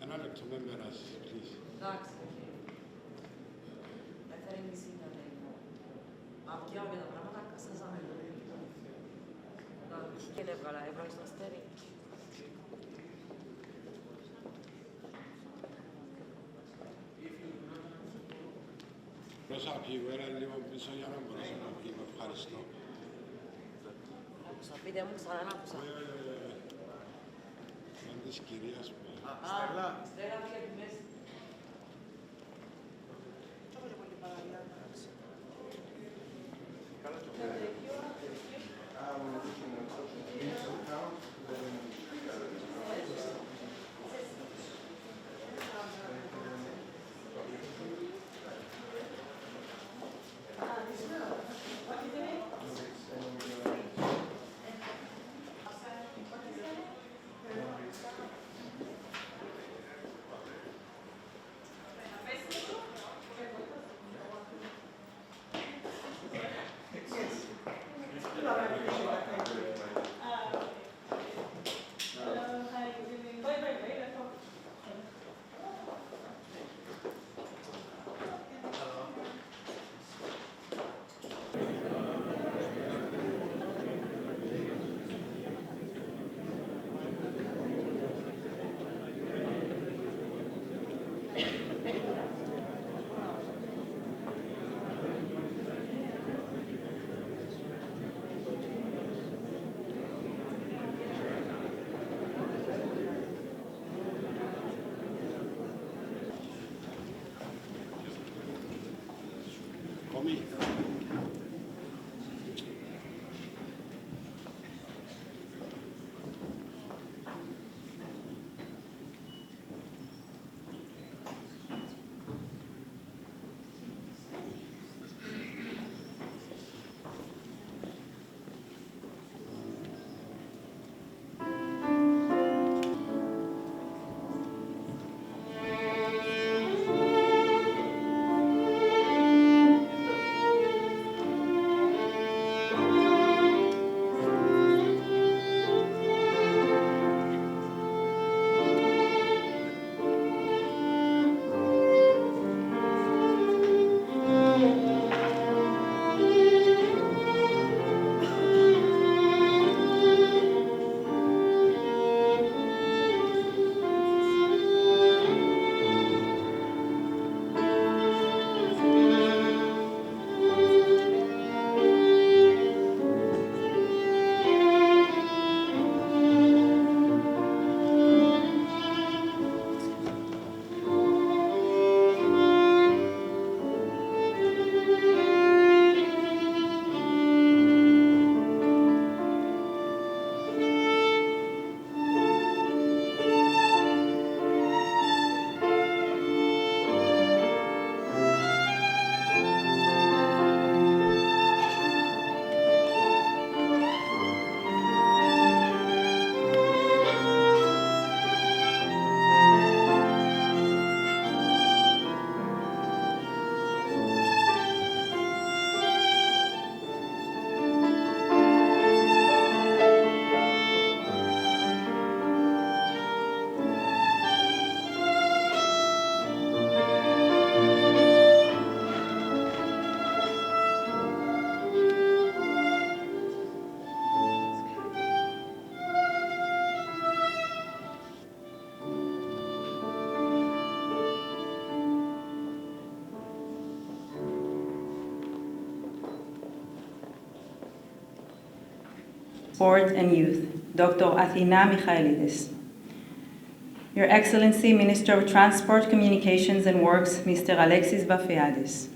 Ένα λεπτό με περάσεις, please. Εντάξει. Έφερε μισή να λέει. Απιάμε τα πράγματα, κασάζαμε. Και δεν έβγαλα, έβγαλε στο αστέρι. Ρώσα φύγω, ένα λίγο πίσω για να μπορέσω να φύγω. Ευχαριστώ. Άκουσα, πείτε μου ξανά να άκουσα. Σαν της κυρίας μου. Στέλλα. Στέλλα πήγε τη μέση. Sport and Youth, Dr. Athina Michailidis. Your Excellency, Minister of Transport, Communications and Works, Mr. Alexis Bafeadis.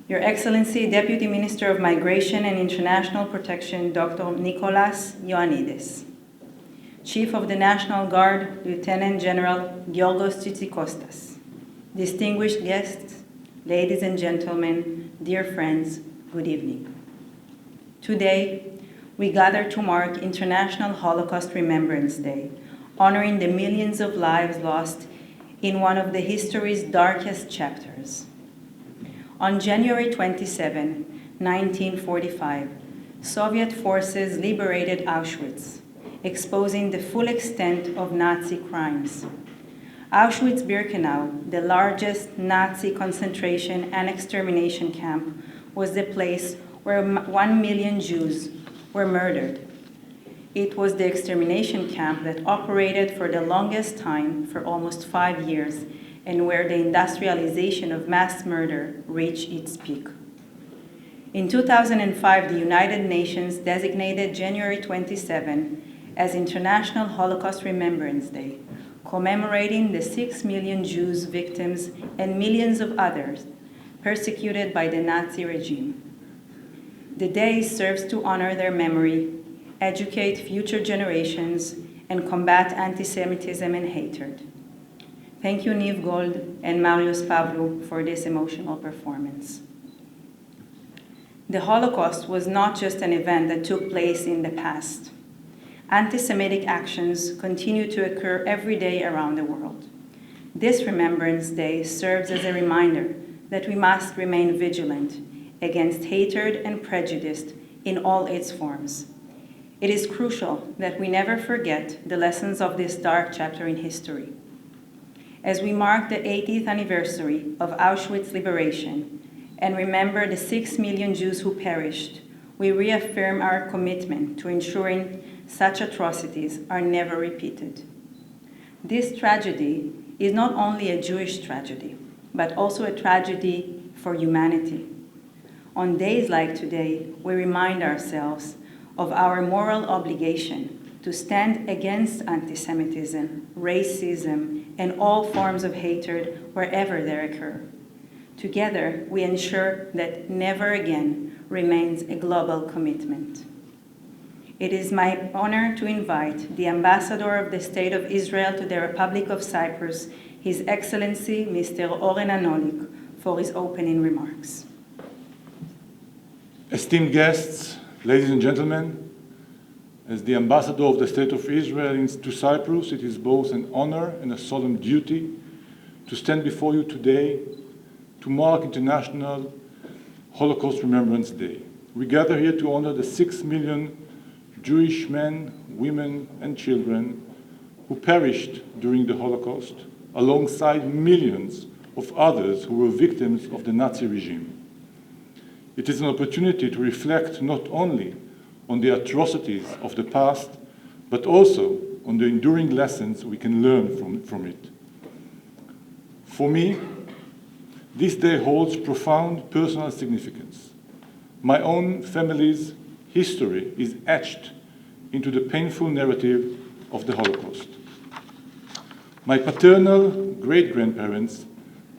Your Excellency, Deputy Minister of Migration and International Protection, Dr. Nicolas Ioannidis. Chief of the National Guard, Lieutenant General Giorgos Tsitsikostas. Distinguished guests, ladies and gentlemen, dear friends, good evening. Today, we gather to mark International Holocaust Remembrance Day, honoring the millions of lives lost in one of the history's darkest chapters. On January 27, 1945, Soviet forces liberated Auschwitz exposing the full extent of Nazi crimes. Auschwitz-Birkenau, the largest Nazi concentration and extermination camp, was the place where 1 million Jews were murdered. It was the extermination camp that operated for the longest time, for almost 5 years, and where the industrialization of mass murder reached its peak. In 2005, the United Nations designated January 27 as International Holocaust Remembrance Day, commemorating the 6 million Jews victims and millions of others persecuted by the Nazi regime. The day serves to honor their memory, educate future generations, and combat antisemitism and hatred. Thank you, Niv Gold and Marius Pavlou, for this emotional performance. The Holocaust was not just an event that took place in the past. Anti-Semitic actions continue to occur every day around the world. This Remembrance Day serves as a reminder that we must remain vigilant against hatred and prejudice in all its forms. It is crucial that we never forget the lessons of this dark chapter in history. As we mark the 80th anniversary of Auschwitz liberation and remember the 6 million Jews who perished, we reaffirm our commitment to ensuring such atrocities are never repeated. This tragedy is not only a Jewish tragedy, but also a tragedy for humanity. On days like today, we remind ourselves of our moral obligation to stand against anti-Semitism, racism, and all forms of hatred wherever they occur. Together, we ensure that never again remains a global commitment. It is my honor to invite the Ambassador of the State of Israel to the Republic of Cyprus, His Excellency, Mr. Oren Anolik, for his opening remarks. Esteemed guests, ladies and gentlemen, as the Ambassador of the State of Israel to Cyprus, it is both an honor and a solemn duty to stand before you today to mark International Holocaust Remembrance Day. We gather here to honor the 6 million Jewish men, women, and children who perished during the Holocaust, alongside millions of others who were victims of the Nazi regime. It is an opportunity to reflect not only on the atrocities of the past, but also on the enduring lessons we can learn from it. For me, this day holds profound personal significance. My own family's history is etched into the painful narrative of the Holocaust. My paternal great-grandparents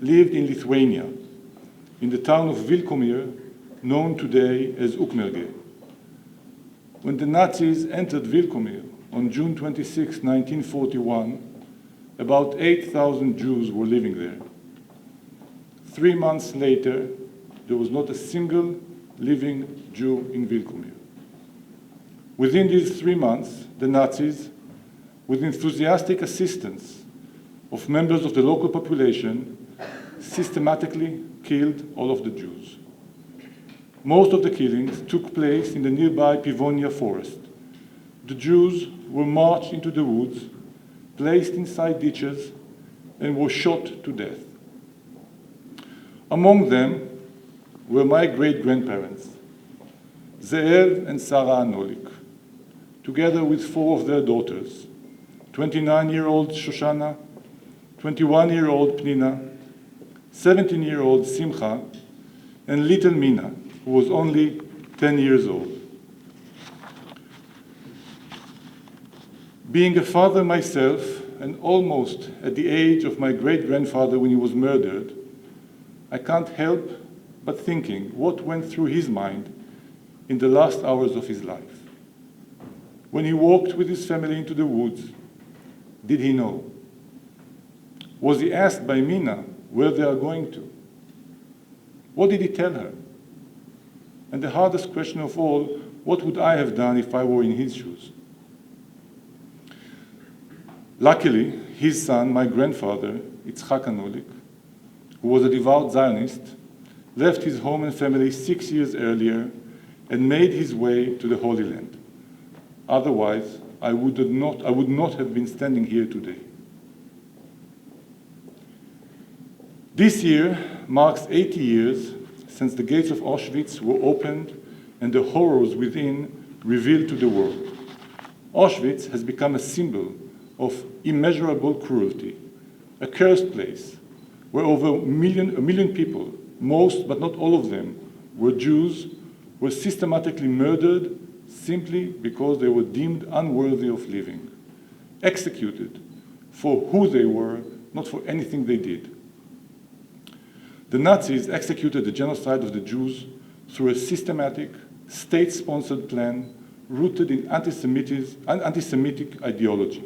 lived in Lithuania, in the town of Vilkomir, known today as Ukmergė. When the Nazis entered Vilkomir on June 26, 1941, about 8,000 Jews were living there. 3 months later, there was not a single living Jew in Vilkomir. Within these 3 months, the Nazis, with enthusiastic assistance of members of the local population, systematically killed all of the Jews. Most of the killings took place in the nearby Pivonia forest. The Jews were marched into the woods, placed inside ditches, and were shot to death. Among them were my great-grandparents, Ze'ev and Sarah Anolik, together with 4 of their daughters, 29-year-old Shoshana, 21-year-old Pnina, 17-year-old Simcha, and little Mina, who was only 10 years old. Being a father myself, and almost at the age of my great-grandfather when he was murdered, I can't help but thinking what went through his mind in the last hours of his life. When he walked with his family into the woods, did he know? Was he asked by Mina where they are going to? What did he tell her? And the hardest question of all, what would I have done if I were in his shoes? Luckily, his son, my grandfather, Yitzhak Anolik, who was a devout Zionist, left his home and family 6 years earlier and made his way to the Holy Land. Otherwise, I would not have been standing here today. This year marks 80 years since the gates of Auschwitz were opened and the horrors within revealed to the world. Auschwitz has become a symbol of immeasurable cruelty, a cursed place where over a million people, most but not all of them, were Jews, were systematically murdered simply because they were deemed unworthy of living, executed for who they were, not for anything they did. The Nazis executed the genocide of the Jews through a systematic, state-sponsored plan rooted in anti-Semitic ideology.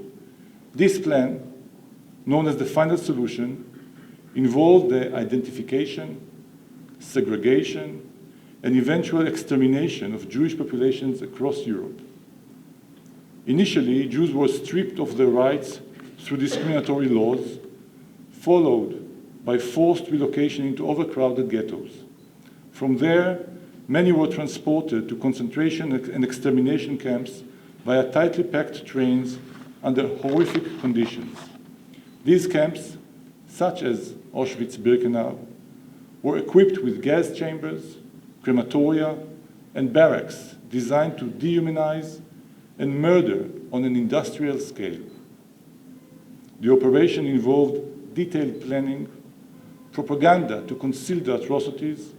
This plan, known as the Final Solution, involved the identification, segregation, and eventual extermination of Jewish populations across Europe. Initially, Jews were stripped of their rights through discriminatory laws, followed by forced relocation into overcrowded ghettos. From there, many were transported to concentration and extermination camps via tightly packed trains under horrific conditions. These camps, such as Auschwitz-Birkenau, were equipped with gas chambers, crematoria, and barracks designed to dehumanize and murder on an industrial scale. The operation involved detailed planning, propaganda to conceal the atrocities,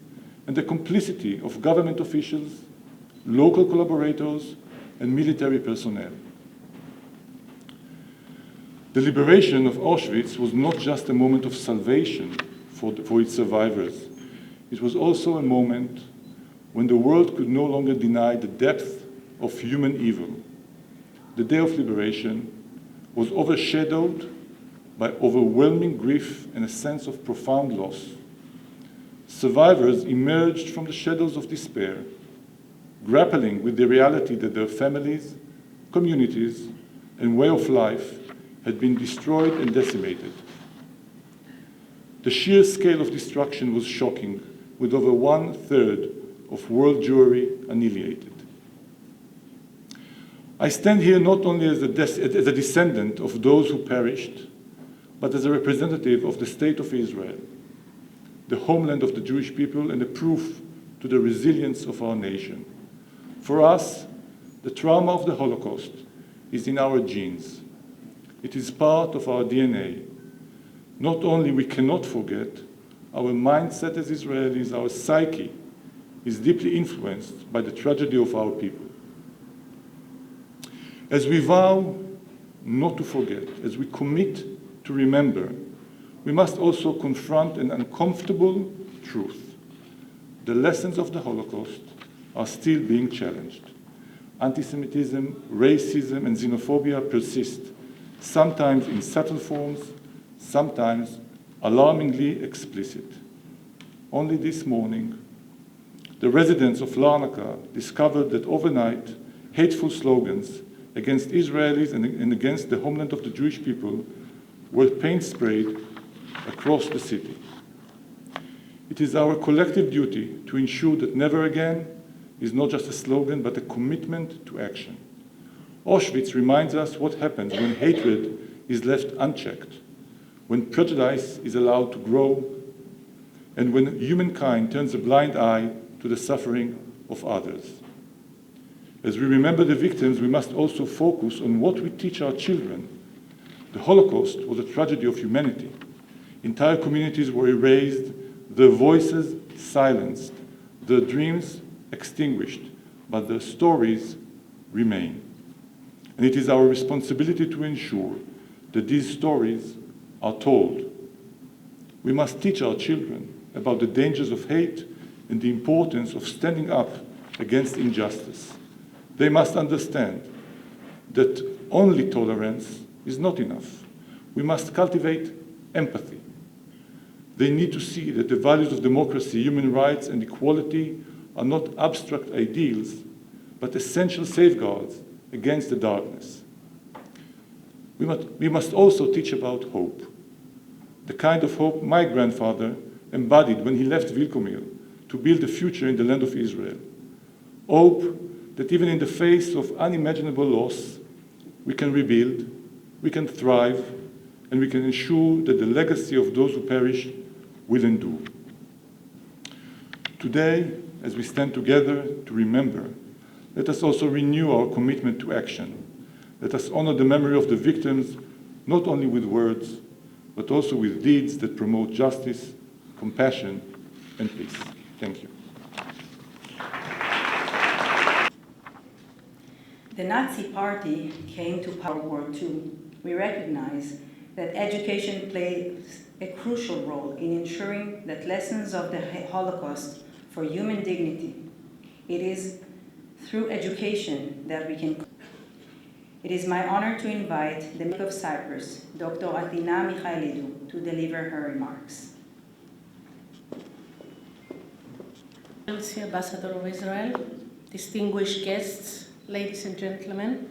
and the complicity of government officials, local collaborators, and military personnel. The liberation of Auschwitz was not just a moment of salvation for its survivors. It was also a moment when the world could no longer deny the depth of human evil. The day of liberation was overshadowed by overwhelming grief and a sense of profound loss. Survivors emerged from the shadows of despair, grappling with the reality that their families, communities, and way of life had been destroyed and decimated. The sheer scale of destruction was shocking, with over 1/3 of world Jewry annihilated. I stand here not only as a descendant of those who perished, but as a representative of the State of Israel, the homeland of the Jewish people and a proof to the resilience of our nation. For us, the trauma of the Holocaust is in our genes. It is part of our DNA. Not only we cannot forget, our mindset as Israelis, our psyche, is deeply influenced by the tragedy of our people. As we vow not to forget, as we commit to remember, we must also confront an uncomfortable truth. The lessons of the Holocaust are still being challenged. Antisemitism, racism, and xenophobia persist, sometimes in subtle forms, sometimes alarmingly explicit. Only this morning, the residents of Larnaca discovered that overnight, hateful slogans against Israelis and against the homeland of the Jewish people were paint sprayed across the city. It is our collective duty to ensure that never again is not just a slogan, but a commitment to action. Auschwitz reminds us what happens when hatred is left unchecked, when prejudice is allowed to grow, and when humankind turns a blind eye to the suffering of others. As we remember the victims, we must also focus on what we teach our children. The Holocaust was a tragedy of humanity. Entire communities were erased, their voices silenced, their dreams extinguished, but their stories remain. And it is our responsibility to ensure that these stories are told. We must teach our children about the dangers of hate and the importance of standing up against injustice. They must understand that only tolerance is not enough. We must cultivate empathy. They need to see that the values of democracy, human rights, and equality are not abstract ideals, but essential safeguards against the darkness. We must also teach about hope, the kind of hope my grandfather embodied when he left Vilkomir to build a future in the land of Israel. Hope that even in the face of unimaginable loss, we can rebuild, we can thrive, and we can ensure that the legacy of those who perished will endure. Today, as we stand together to remember, let us also renew our commitment to action. Let us honor the memory of the victims, not only with words, but also with deeds that promote justice, compassion, and peace. Thank you. The Nazi Party came to power in World War II. We recognize that education plays a crucial role in ensuring that lessons of the Holocaust for human dignity. It is through education that we can. It is my honor to invite the Mayor of Cyprus, Dr. Athina Michailidou, to deliver her remarks. Excellency, Ambassador of Israel, distinguished guests, ladies and gentlemen,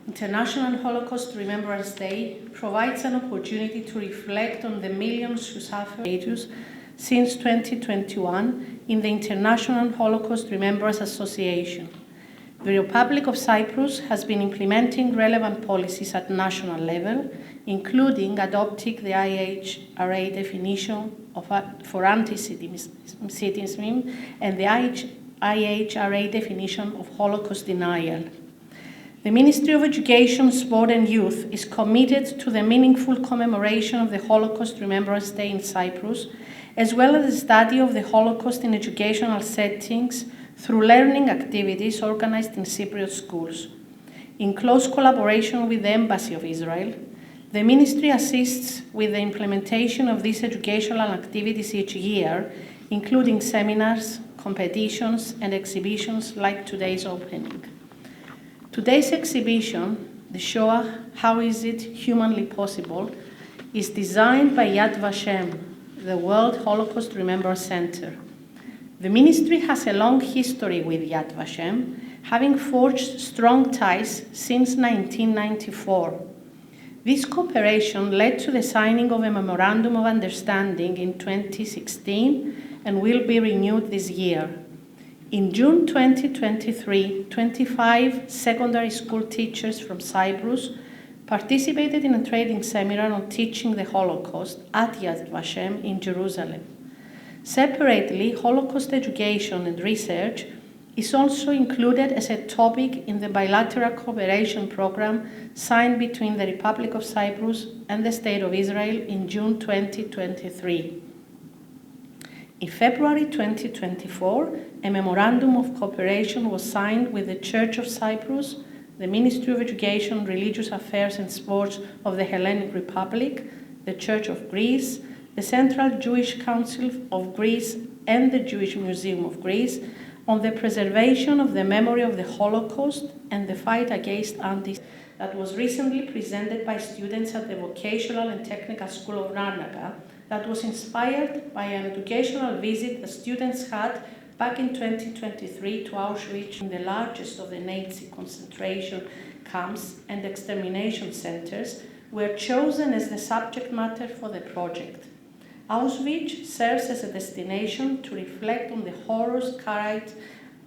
International Holocaust Remembrance Day provides an opportunity to reflect on the millions who suffered since 2021 in the International Holocaust Remembrance Association. The Republic of Cyprus has been implementing relevant policies at national level, including adopting the IHRA definition for antisemitism and the IHRA definition of Holocaust denial. The Ministry of Education, Sport and Youth is committed to the meaningful commemoration of the Holocaust Remembrance Day in Cyprus, as well as the study of the Holocaust in educational settings through learning activities organized in Cypriot schools. In close collaboration with the Embassy of Israel, the Ministry assists with the implementation of these educational activities each year, including seminars, competitions, and exhibitions like today's opening. Today's exhibition, the Shoah, How Is It Humanly Possible, is designed by Yad Vashem, the World Holocaust Remembrance Center. The ministry has a long history with Yad Vashem, having forged strong ties since 1994. This cooperation led to the signing of a Memorandum of Understanding in 2016 and will be renewed this year. In June 2023, 25 secondary school teachers from Cyprus participated in a training seminar on teaching the Holocaust at Yad Vashem in Jerusalem. Separately, Holocaust education and research is also included as a topic in the bilateral cooperation program signed between the Republic of Cyprus and the State of Israel in June 2023. In February 2024, a memorandum of cooperation was signed with the Church of Cyprus, the Ministry of Education, Religious Affairs and Sports of the Hellenic Republic, the Church of Greece, the Central Jewish Council of Greece, and the Jewish Museum of Greece on the preservation of the memory of the Holocaust and the fight against antisemitism that was recently presented by students at the Vocational and Technical School of Larnaca, that was inspired by an educational visit the students had back in 2023 to Auschwitz, in the largest of the Nazi concentration camps and extermination centers, were chosen as the subject matter for the project. Auschwitz serves as a destination to reflect on the horrors carried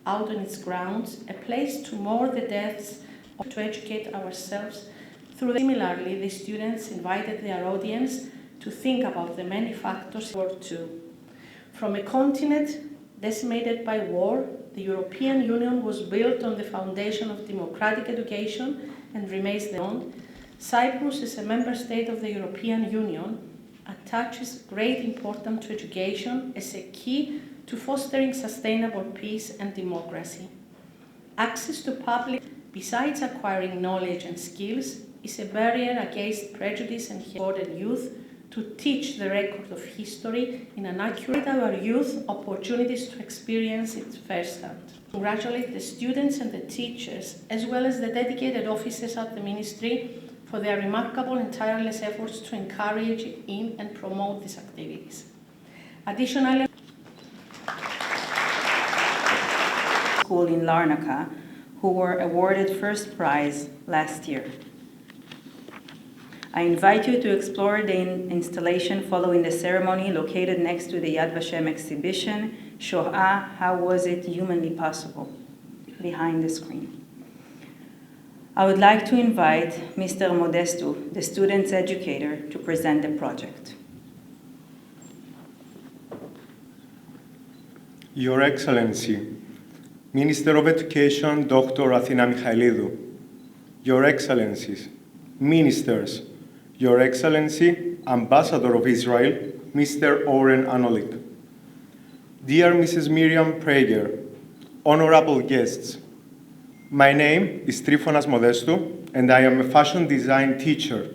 out on its grounds, a place to mourn the deaths, or to educate ourselves through. Similarly, the students invited their audience to think about the many factors of World War II. From a continent decimated by war, the European Union was built on the foundation of democratic education and remains the own. Cyprus, as a member state of the European Union, attaches great importance to education as a key to fostering sustainable peace and democracy. Access to public, besides acquiring knowledge and skills, is a barrier against prejudice and supported youth to teach the record of history in an accurate way, our youth opportunities to experience it firsthand. Congratulate the students and the teachers, as well as the dedicated officers at the ministry, for their remarkable and tireless efforts to encourage in and promote these activities. Additionally, School in Larnaca, who were awarded first prize last year. I invite you to explore the installation following the ceremony located next to the Yad Vashem exhibition, Shoah, How Was It Humanly Possible, behind the screen. I would like to invite Mr. Modestu, the student's educator, to present the project. Your Excellency, Minister of Education, Dr. Athina Michailidou, Your Excellencies, Ministers, Your Excellency, Ambassador of Israel, Mr. Oren Anolik, dear Mrs. Miriam Prager, honorable guests, my name is Trifonas Modestou, and I am a fashion design teacher.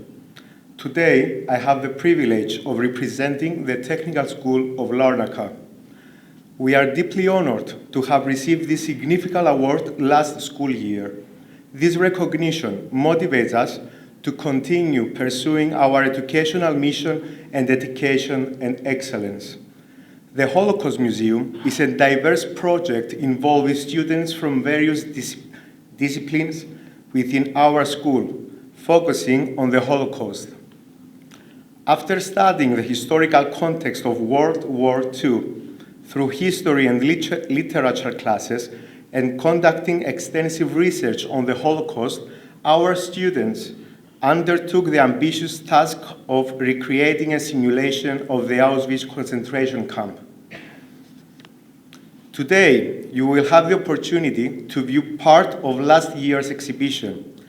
Today, I have the privilege of representing the Technical School of Larnaca. We are deeply honored to have received this significant award last school year. This recognition motivates us to continue pursuing our educational mission and dedication and excellence. The Holocaust Museum is a diverse project involving students from various disciplines within our school, focusing on the Holocaust. After studying the historical context of World War II, through history and literature classes and conducting extensive research on the Holocaust, our students undertook the ambitious task of recreating a simulation of the Auschwitz concentration camp. Today, you will have the opportunity to view part of last year's exhibition.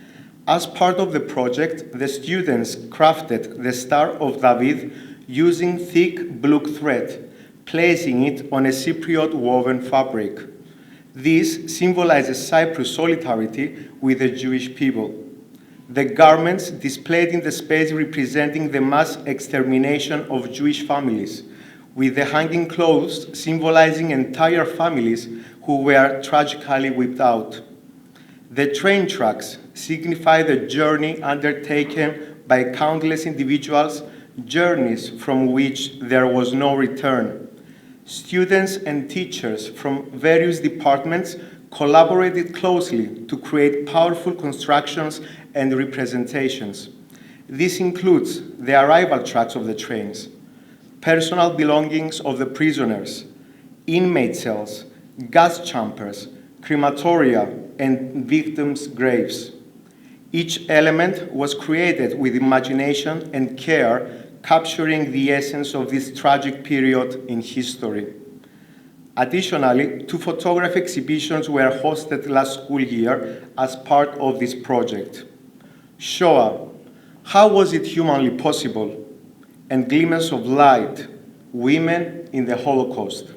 As part of the project, the students crafted the Star of David using thick blue thread, placing it on a Cypriot woven fabric. This symbolizes Cyprus' solidarity with the Jewish people. The garments displayed in the space representing the mass extermination of Jewish families, with the hanging clothes symbolizing entire families who were tragically wiped out. The train tracks signify the journey undertaken by countless individuals, journeys from which there was no return. Students and teachers from various departments collaborated closely to create powerful constructions and representations. This includes the arrival tracks of the trains, personal belongings of the prisoners, inmate cells, gas chambers, crematoria, and victims' graves. Each element was created with imagination and care, capturing the essence of this tragic period in history. Additionally, 2 photography exhibitions were hosted last school year as part of this project. Shoah, how was it humanly possible? And Glimmers of Light, Women in the Holocaust.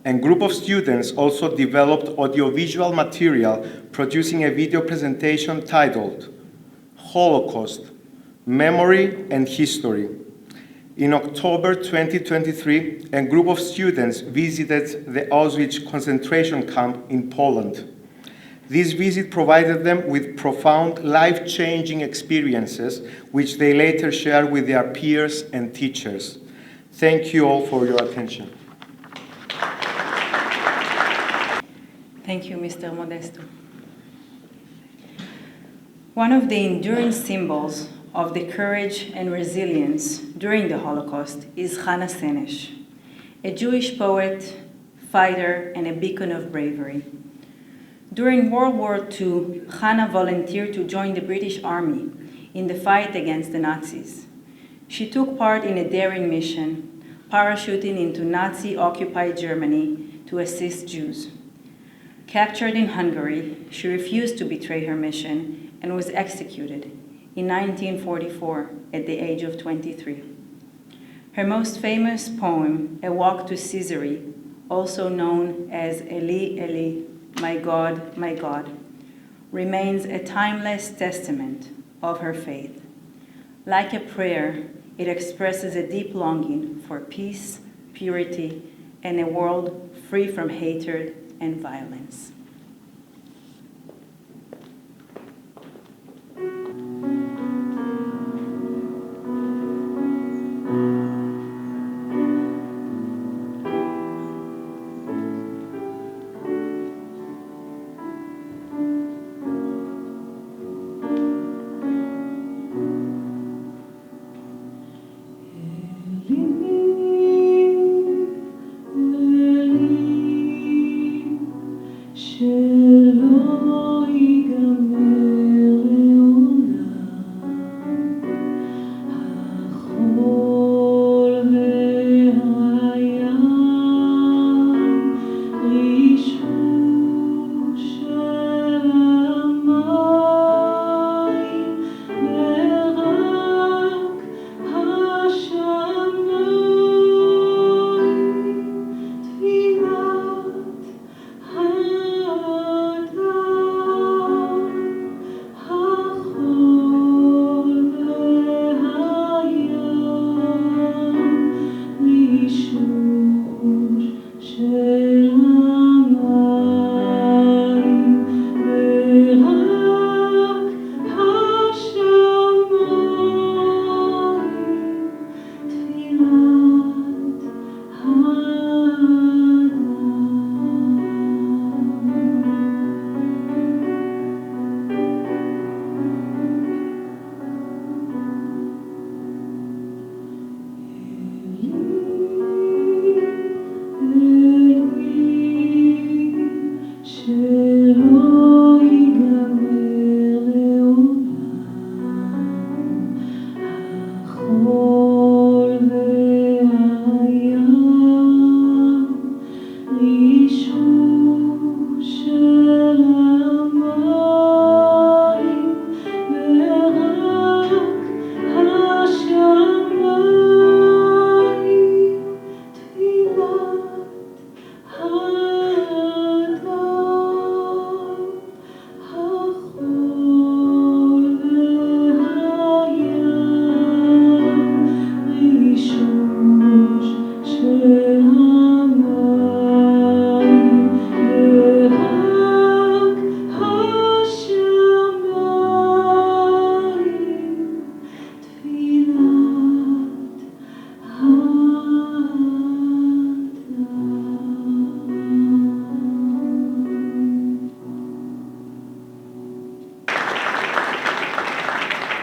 A group of students also developed audiovisual material, producing a video presentation titled Holocaust, Memory and History. In October 2023, a group of students visited the Auschwitz concentration camp in Poland. This visit provided them with profound, life-changing experiences, which they later shared with their peers and teachers. Thank you all for your attention. Thank you, Mr. Modestu. One of the enduring symbols of the courage and resilience during the Holocaust is Hannah Senesh, a Jewish poet, fighter, and a beacon of bravery. During World War II, Hannah volunteered to join the British Army in the fight against the Nazis. She took part in a daring mission, parachuting into Nazi-occupied Germany to assist Jews. Captured in Hungary, she refused to betray her mission and was executed in 1944 at the age of 23. Her most famous poem, A Walk to Caesarea, also known as Eli, Eli, my God, remains a timeless testament of her faith. Like a prayer, it expresses a deep longing for peace, purity, and a world free from hatred and violence. She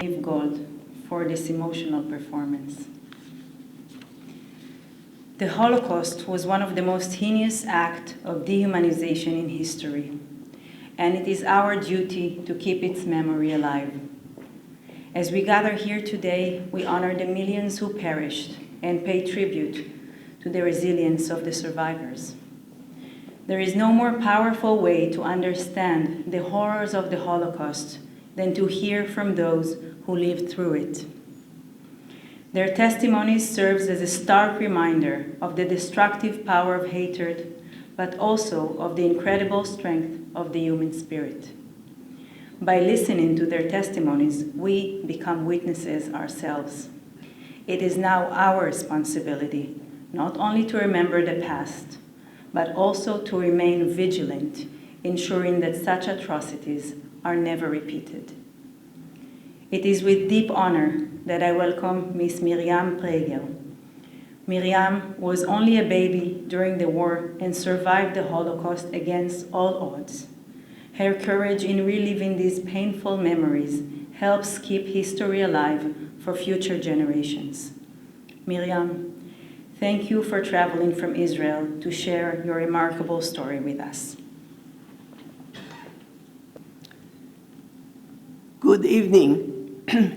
Yaniv Gold for this emotional performance. The Holocaust was one of the most heinous acts of dehumanization in history, and it is our duty to keep its memory alive. As we gather here today, we honor the millions who perished and pay tribute to the resilience of the survivors. There is no more powerful way to understand the horrors of the Holocaust than to hear from those who lived through it. Their testimonies serves as a stark reminder of the destructive power of hatred, but also of the incredible strength of the human spirit. By listening to their testimonies, we become witnesses ourselves. It is now our responsibility not only to remember the past, but also to remain vigilant, ensuring that such atrocities are never repeated. It is with deep honor that I welcome Miss Miriam Prager. Miriam was only a baby during the war and survived the Holocaust against all odds. Her courage in reliving these painful memories helps keep history alive for future generations. Miriam, thank you for traveling from Israel to share your remarkable story with us. Good evening.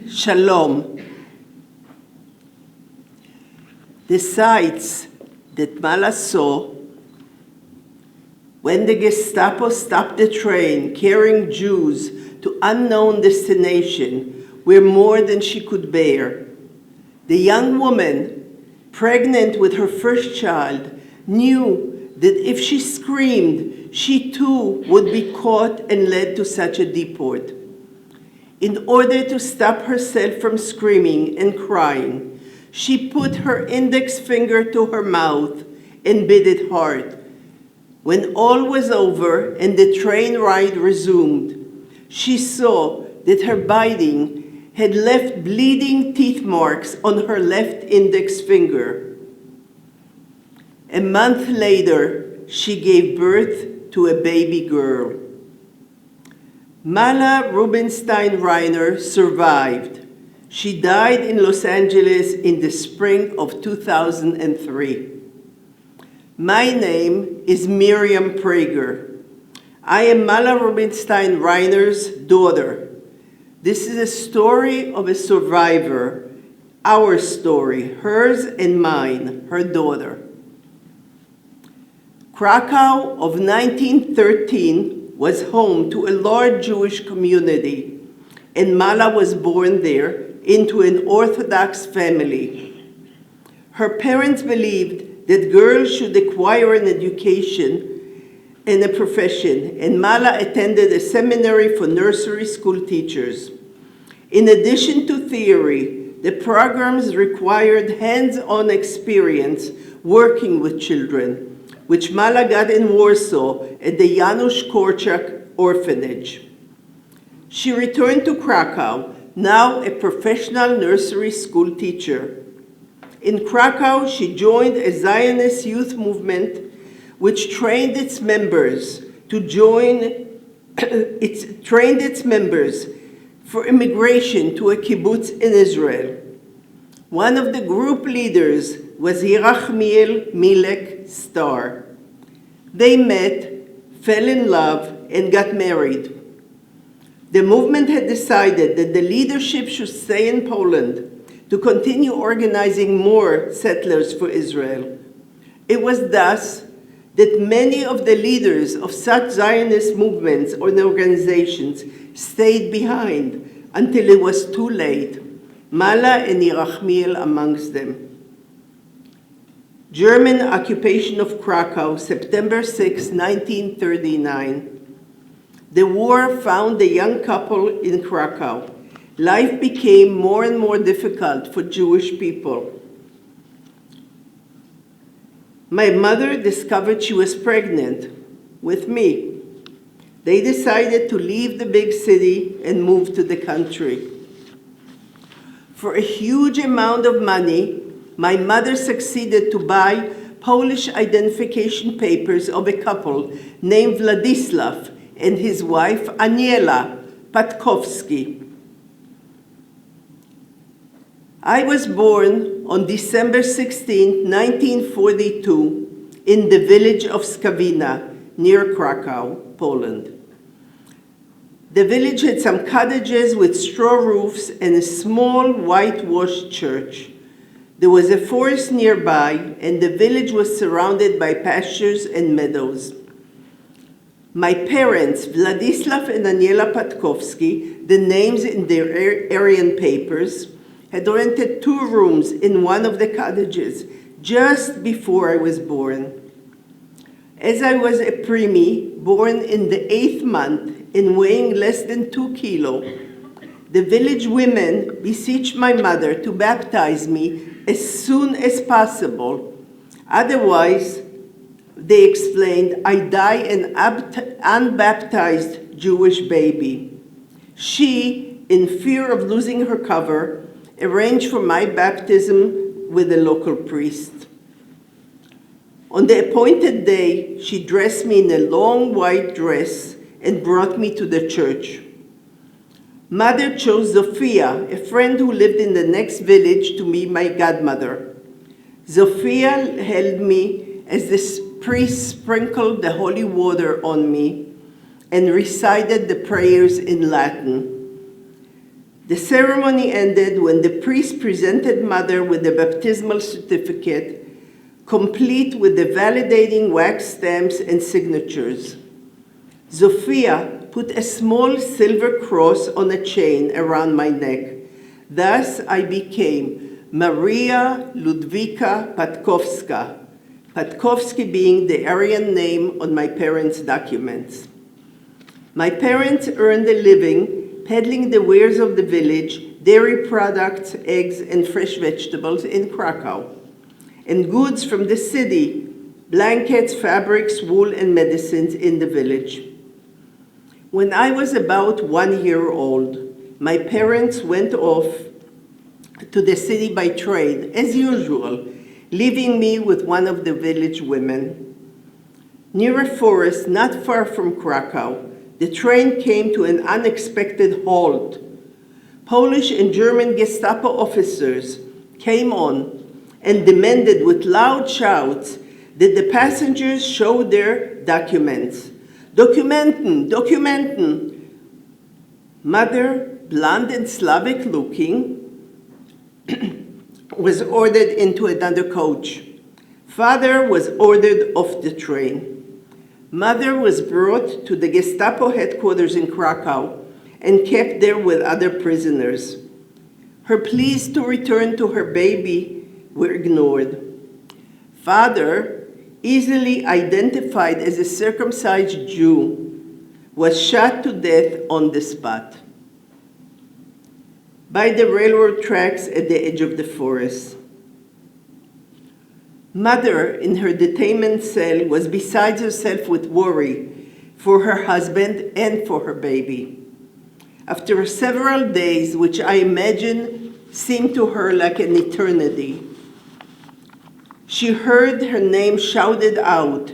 Shalom. The sights that Mala saw when the Gestapo stopped the train carrying Jews to unknown destination were more than she could bear. The young woman, pregnant with her first child, knew that if she screamed, she too would be caught and led to such a deport. In order to stop herself from screaming and crying, she put her index finger to her mouth and bit it hard. When all was over and the train ride resumed, she saw that her biting had left bleeding teeth marks on her left index finger. A month later, she gave birth to a baby girl. Mala Rubinstein Reiner survived. She died in Los Angeles in the spring of 2003. My name is Miriam Prager. I am Mala Rubinstein Reiner's daughter. This is a story of a survivor, our story, hers and mine, her daughter. Krakow of 1913 was home to a large Jewish community, and Mala was born there into an Orthodox family. Her parents believed that girls should acquire an education and a profession, and Mala attended a seminary for nursery school teachers. In addition to theory, the programs required hands-on experience working with children, which Mala got in Warsaw at the Janusz Korczak orphanage. She returned to Krakow, now a professional nursery school teacher. In Krakow, she joined a Zionist youth movement which trained its members for immigration to a kibbutz in Israel. One of the group leaders was Yerachmiel Milek Star. They met, fell in love, and got married. The movement had decided that the leadership should stay in Poland to continue organizing more settlers for Israel. It was thus that many of the leaders of such Zionist movements or organizations stayed behind until it was too late, Mala and Yerachmiel amongst them. German occupation of Krakow, September 6, 1939. The war found the young couple in Krakow. Life became more and more difficult for Jewish people. My mother discovered she was pregnant with me. They decided to leave the big city and move to the country. For a huge amount of money, my mother succeeded to buy Polish identification papers of a couple named Władysław and his wife Aniela Patkowski. I was born on December 16, 1942, in the village of Skawina, near Krakow, Poland. The village had some cottages with straw roofs and a small whitewashed church. There was a forest nearby, and the village was surrounded by pastures and meadows. My parents, Vladislav and Aniela Patkowski, the names in their Aryan papers, had rented 2 rooms in one of the cottages just before I was born. As I was a preemie, born in the 8th month and weighing less than 2 kilos, the village women beseeched my mother to baptize me as soon as possible. Otherwise, they explained, I die an unbaptized Jewish baby. She, in fear of losing her cover, arranged for my baptism with a local priest. On the appointed day, she dressed me in a long white dress and brought me to the church. Mother chose Zofia, a friend who lived in the next village, to be my godmother. Zofia held me as the priest sprinkled the holy water on me and recited the prayers in Latin. The ceremony ended when the priest presented Mother with the baptismal certificate, complete with the validating wax stamps and signatures. Zofia put a small silver cross on a chain around my neck. Thus I became Maria Ludwika Patkowska, Patkowski being the Aryan name on my parents' documents. My parents earned a living peddling the wares of the village, dairy products, eggs, and fresh vegetables in Krakow, and goods from the city, blankets, fabrics, wool, and medicines in the village. When I was about 1 year old, my parents went off to the city by train, as usual, leaving me with one of the village women. Near a forest not far from Krakow, the train came to an unexpected halt. Polish and German Gestapo officers came on and demanded with loud shouts that the passengers show their documents. Documenten, documenten. Mother, blonde and Slavic looking, was ordered into another coach. Father was ordered off the train. Mother was brought to the Gestapo headquarters in Krakow and kept there with other prisoners. Her pleas to return to her baby were ignored. Father, easily identified as a circumcised Jew, was shot to death on the spot by the railroad tracks at the edge of the forest. Mother, in her detainment cell, was beside herself with worry for her husband and for her baby. After several days, which I imagine seemed to her like an eternity, she heard her name shouted out,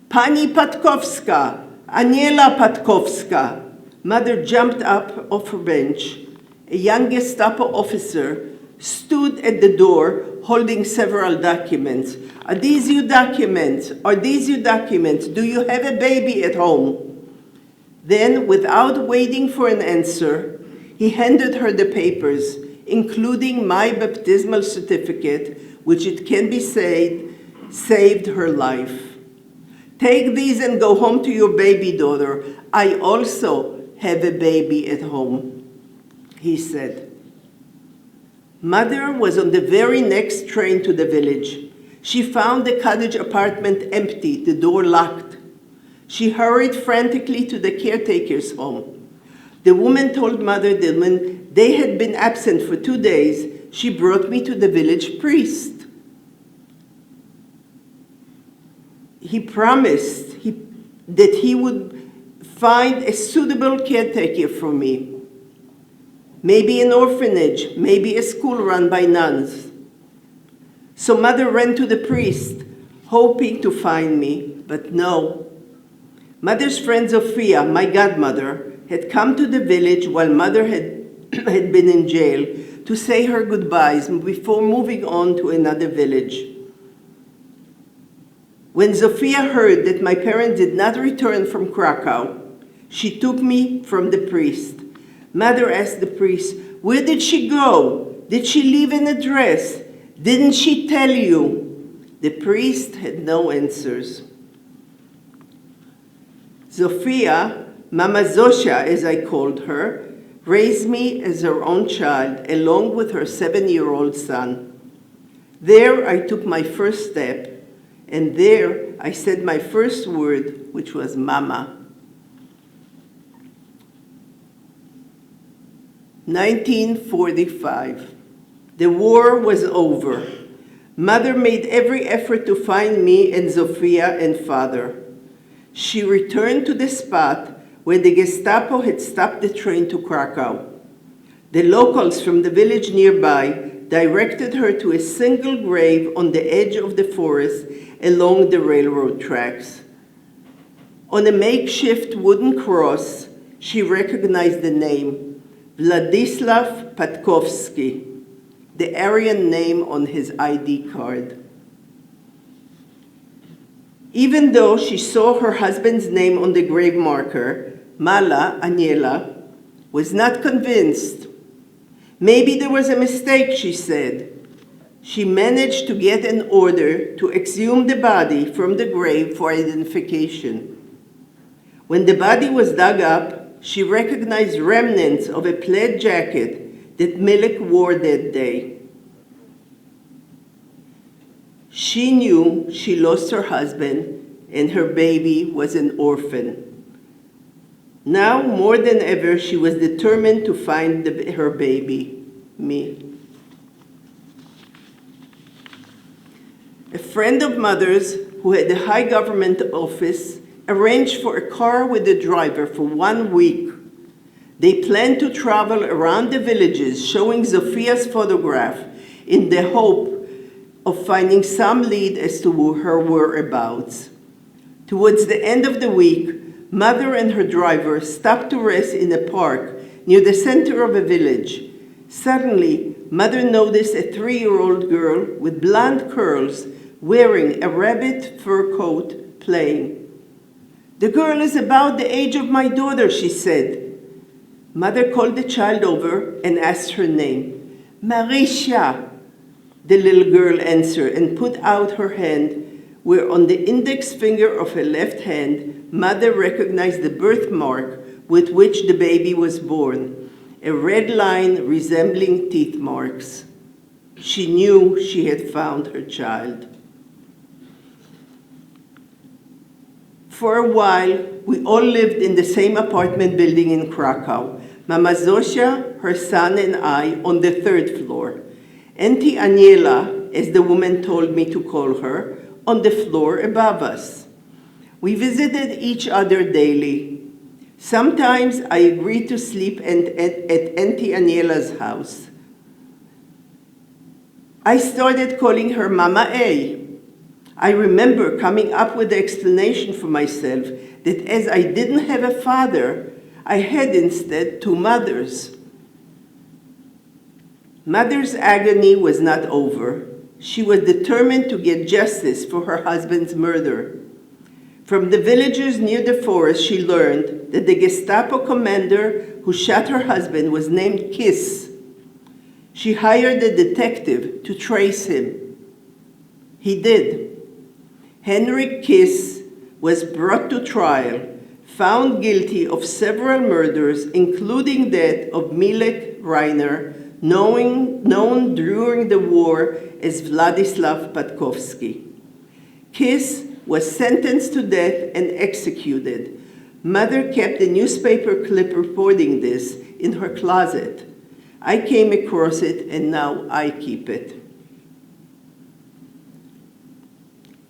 Pani Patkowska, Aniela Patkowska. Mother jumped up off her bench. A young Gestapo officer stood at the door holding several documents. Are these your documents? Are these your documents? Do you have a baby at home? Then, without waiting for an answer, he handed her the papers, including my baptismal certificate, which it can be said saved her life. Take these and go home to your baby daughter. I also have a baby at home, he said. Mother was on the very next train to the village. She found the cottage apartment empty, the door locked. She hurried frantically to the caretaker's home. The woman told Mother that when they had been absent for 2 days, she brought me to the village priest. He promised that he would find a suitable caretaker for me. Maybe an orphanage, maybe a school run by nuns. So Mother ran to the priest, hoping to find me, but no. Mother's friend Zofia, my godmother, had come to the village while Mother had had been in jail to say her goodbyes before moving on to another village. When Zofia heard that my parents did not return from Krakow, she took me from the priest. Mother asked the priest, "Where did she go? Did she leave an address? Didn't she tell you?" The priest had no answers. Zofia, Mama Zosha as I called her, raised me as her own child along with her 7-year-old son. There I took my first step, and there I said my first word, which was Mama. 1945. The war was over. Mother made every effort to find me and Zofia and father. She returned to the spot where the Gestapo had stopped the train to Krakow. The locals from the village nearby directed her to a single grave on the edge of the forest along the railroad tracks. On a makeshift wooden cross, she recognized the name, Vladislav Patkovsky, the Aryan name on his ID card. Even though she saw her husband's name on the grave marker, Mala, Aniela, was not convinced. Maybe there was a mistake, she said. She managed to get an order to exhume the body from the grave for identification. When the body was dug up, she recognized remnants of a plaid jacket that Milek wore that day. She knew she lost her husband and her baby was an orphan. Now, more than ever, she was determined to find her baby, me. A friend of mother's who had a high government office arranged for a car with a driver for 1 week. They planned to travel around the villages showing Zofia's photograph in the hope of finding some lead as to her whereabouts. Towards the end of the week, Mother and her driver stopped to rest in a park near the center of a village. Suddenly, Mother noticed a 3-year-old girl with blonde curls wearing a rabbit fur coat playing. "The girl is about the age of my daughter," she said. Mother called the child over and asked her name. "Marisha," the little girl answered and put out her hand, where on the index finger of her left hand, Mother recognized the birthmark with which the baby was born, a red line resembling teeth marks. She knew she had found her child. For a while, we all lived in the same apartment building in Krakow. Mama Zosia, her son, and I on the 3rd floor. Auntie Aniela, as the woman told me to call her, on the floor above us. We visited each other daily. Sometimes I agreed to sleep at Auntie Aniela's house. I started calling her Mama A. I remember coming up with the explanation for myself that as I didn't have a father, I had instead 2 mothers. Mother's agony was not over. She was determined to get justice for her husband's murder. From the villagers near the forest, she learned that the Gestapo commander who shot her husband was named Kiss. She hired a detective to trace him. He did. Henrik Kiss was brought to trial, found guilty of several murders, including that of Milek Reiner, known during the war as Vladislav Patkovsky. Kiss was sentenced to death and executed. Mother kept a newspaper clip reporting this in her closet. I came across it and now I keep it.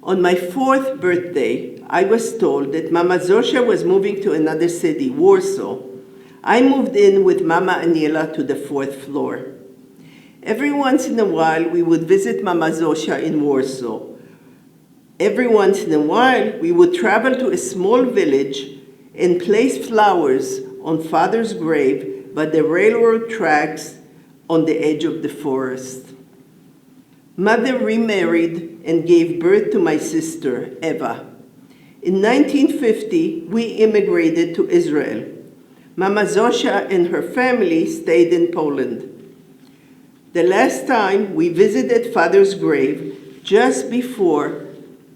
On my 4th birthday, I was told that Mama Zosia was moving to another city, Warsaw. I moved in with Mama Aniela to the 4th floor. Every once in a while, we would visit Mama Zosia in Warsaw. Every once in a while, we would travel to a small village and place flowers on Father's grave, by the railroad tracks on the edge of the forest. Mother remarried and gave birth to my sister, Eva. In 1950, we immigrated to Israel. Mama Zosha and her family stayed in Poland. The last time we visited Father's grave, just before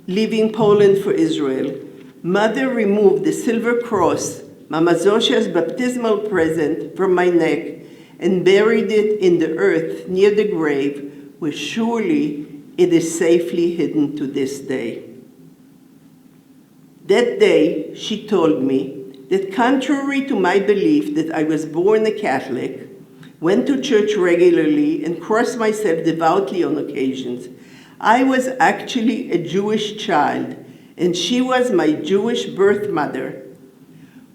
leaving Poland for Israel, Mother removed the silver cross, Mama Zosha's baptismal present, from my neck and buried it in the earth near the grave, where surely it is safely hidden to this day. That day, she told me that contrary to my belief that I was born a Catholic, went to church regularly, and crossed myself devoutly on occasions, I was actually a Jewish child, and she was my Jewish birth mother.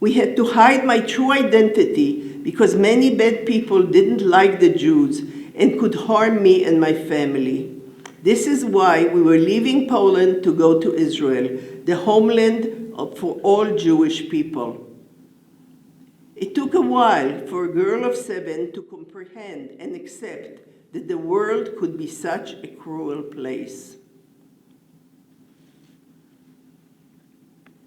We had to hide my true identity because many bad people didn't like the Jews and could harm me and my family. This is why we were leaving Poland to go to Israel, the homeland for all Jewish people. It took a while for a girl of 7 to comprehend and accept that the world could be such a cruel place.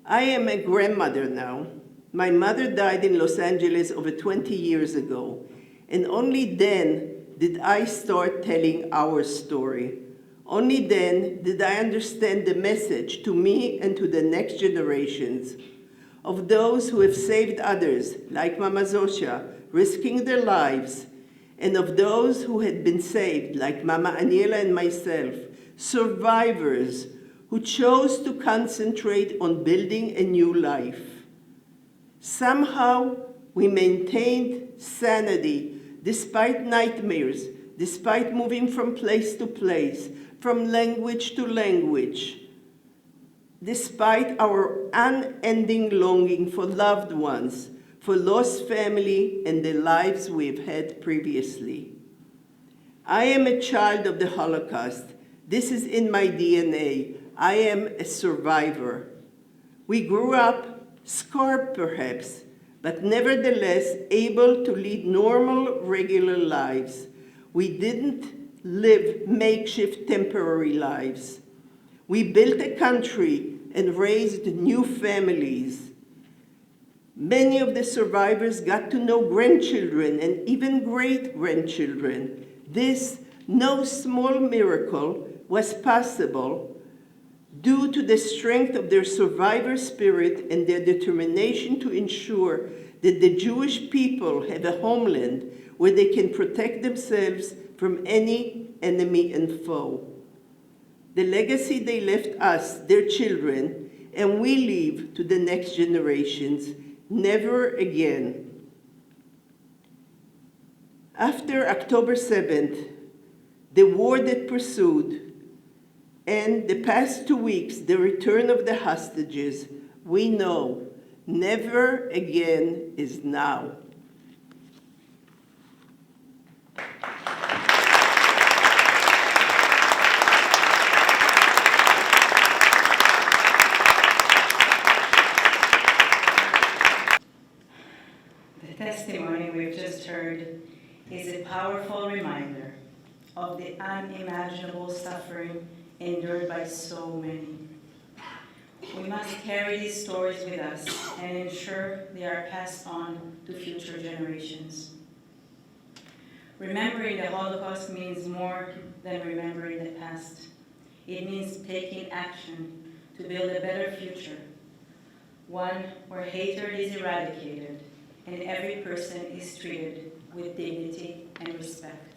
I am a grandmother now. My mother died in Los Angeles over 20 years ago, and only then did I start telling our story. Only then did I understand the message to me and to the next generations of those who have saved others, like Mama Zosha, risking their lives, and of those who had been saved, like Mama Aniela and myself, survivors who chose to concentrate on building a new life. Somehow, we maintained sanity despite nightmares, despite moving from place to place, from language to language, despite our unending longing for loved ones, for lost family, and the lives we've had previously. I am a child of the Holocaust. This is in my DNA. I am a survivor. We grew up scarred perhaps, but nevertheless able to lead normal, regular lives. We didn't live makeshift temporary lives. We built a country and raised new families. Many of the survivors got to know grandchildren and even great-grandchildren. This, no small miracle, was possible due to the strength of their survivor spirit and their determination to ensure that the Jewish people have a homeland where they can protect themselves from any enemy and foe. The legacy they left us, their children, and we leave to the next generations, never again. After October 7th, the war that pursued, and the past 2 weeks, the return of the hostages, we know never again is now. The testimony we've just heard is a powerful reminder of the unimaginable suffering endured by so many. We must carry these stories with us and ensure they are passed on to future generations. Remembering the Holocaust means more than remembering the past. It means taking action to build a better future, one where hatred is eradicated and every person is treated with dignity and respect.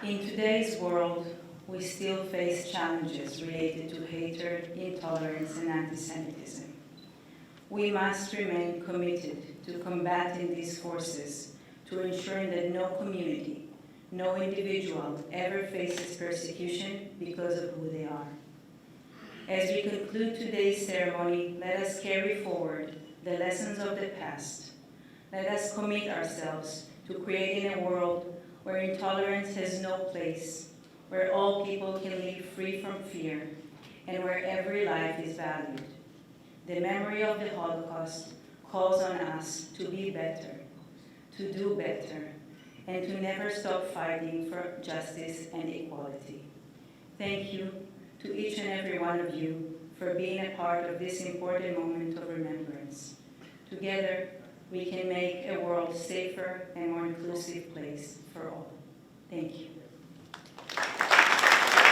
In today's world, we still face challenges related to hatred, intolerance, and antisemitism. We must remain committed to combating these forces, to ensuring that no community, no individual ever faces persecution because of who they are. As we conclude today's ceremony, let us carry forward the lessons of the past. Let us commit ourselves to creating a world where intolerance has no place, where all people can live free from fear, and where every life is valued. The memory of the Holocaust calls on us to be better, to do better, and to never stop fighting for justice and equality. Thank you to each and every one of you for being a part of this important moment of remembrance. Together, we can make a world safer and more inclusive place for all. Thank you.